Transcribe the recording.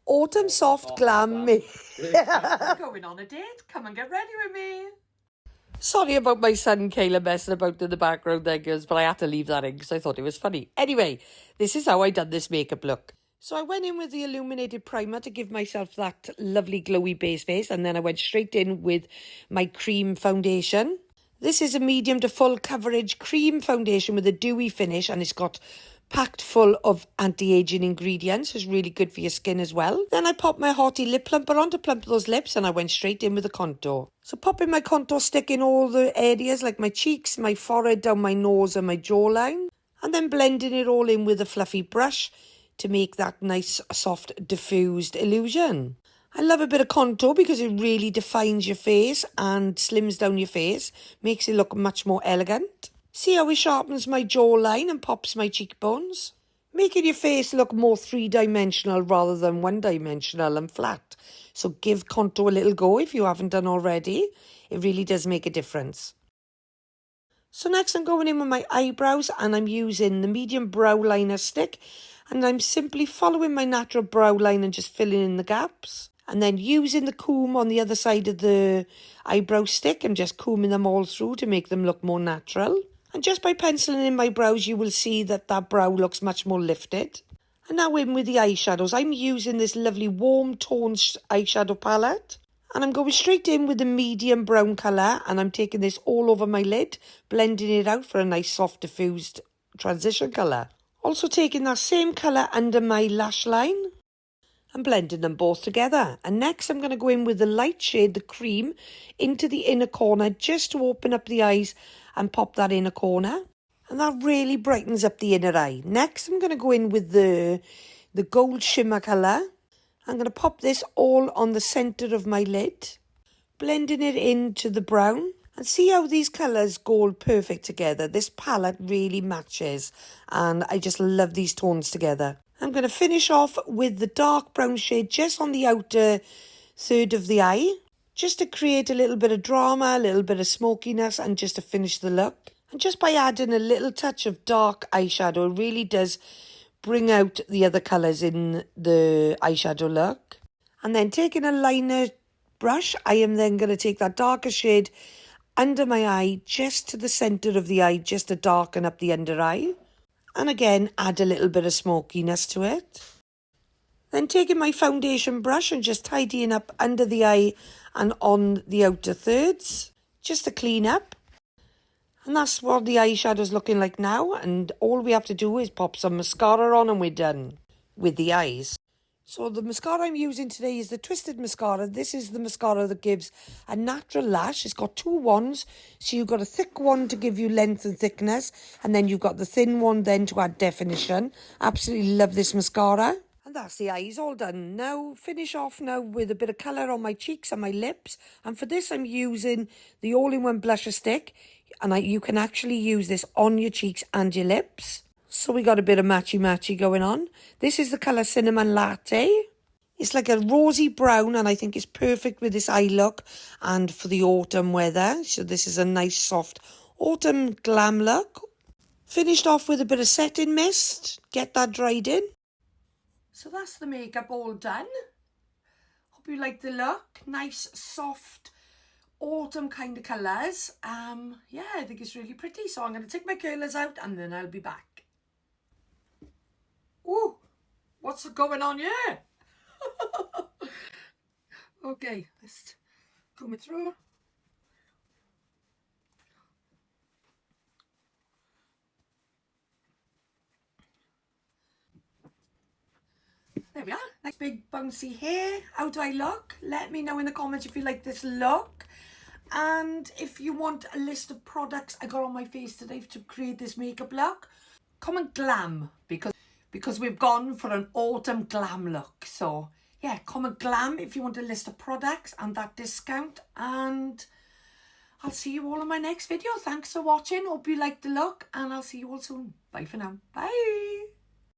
Autumn soft glam me. Going on a date. Come and get ready with me. Sorry about my son Caleb messing about in the background there, girls, but I had to leave that in because I thought it was funny. Anyway, this is how I done this makeup look. So I went in with the illuminated primer to give myself that lovely glowy base face, and then I went straight in with my cream foundation. This is a medium to full coverage cream foundation with a dewy finish, and it's got packed full of anti-aging ingredients. It's really good for your skin as well. Then I popped my Hottie lip plumper on to plump those lips, and I went straight in with the contour. So popping my contour stick in all the areas like my cheeks, my forehead, down my nose and my jawline, and then blending it all in with a fluffy brush to make that nice soft diffused illusion. I love a bit of contour because it really defines your face and slims down your face, makes it look much more elegant. See how it sharpens my jawline and pops my cheekbones? Making your face look more three-dimensional rather than one-dimensional and flat. So give contour a little go if you haven't done already. It really does make a difference. So next I'm going in with my eyebrows, and I'm using the medium brow liner stick, and I'm simply following my natural brow line and just filling in the gaps. And then using the comb on the other side of the eyebrow stick and just combing them all through to make them look more natural. And just by penciling in my brows, you will see that that brow looks much more lifted. And now in with the eyeshadows. I'm using this lovely warm toned eyeshadow palette. And I'm going straight in with the medium brown colour, and I'm taking this all over my lid, blending it out for a nice soft diffused transition colour. Also taking that same colour under my lash line and blending them both together. And next I'm going to go in with the light shade, the cream, into the inner corner just to open up the eyes and pop that inner corner. And that really brightens up the inner eye. Next I'm going to go in with the gold shimmer colour. I'm going to pop this all on the centre of my lid, blending it into the brown. And see how these colours go perfect together. This palette really matches, and I just love these tones together. I'm going to finish off with the dark brown shade just on the outer third of the eye, just to create a little bit of drama, a little bit of smokiness, and just to finish the look. And just by adding a little touch of dark eyeshadow, it really does bring out the other colours in the eyeshadow look. And then taking a liner brush, I am then going to take that darker shade under my eye, just to the centre of the eye, just to darken up the under eye. And again, add a little bit of smokiness to it. Then taking my foundation brush and just tidying up under the eye and on the outer thirds, just to clean up. And that's what the eyeshadow's looking like now. And all we have to do is pop some mascara on and we're done with the eyes. So the mascara I'm using today is the Twisted Mascara. This is the mascara that gives a natural lash. It's got two wands. So you've got a thick one to give you length and thickness. And then you've got the thin one then to add definition. Absolutely love this mascara. And that's the eyes all done. Now finish off now with a bit of colour on my cheeks and my lips. And for this I'm using the all-in-one blusher stick. And you can actually use this on your cheeks and your lips. So we got a bit of matchy-matchy going on. This is the colour Cinnamon Latte. It's like a rosy brown, and I think it's perfect with this eye look and for the autumn weather. So this is a nice soft autumn glam look. Finished off with a bit of setting mist. Get that dried in. So that's the makeup all done. Hope you like the look. Nice, soft, autumn kind of colours. Yeah, I think it's really pretty. So I'm going to take my curlers out and then I'll be back. Ooh, what's going on here? Okay, let's comb it through. There we are. Nice big bouncy hair. How do I look? Let me know in the comments if you like this look. And if you want a list of products I got on my face today to create this makeup look, comment glam because we've gone for an autumn glam look. So yeah, comment glam if you want a list of products and that discount. And I'll see you all in my next video. Thanks for watching. Hope you liked the look, and I'll see you all soon. Bye for now. Bye.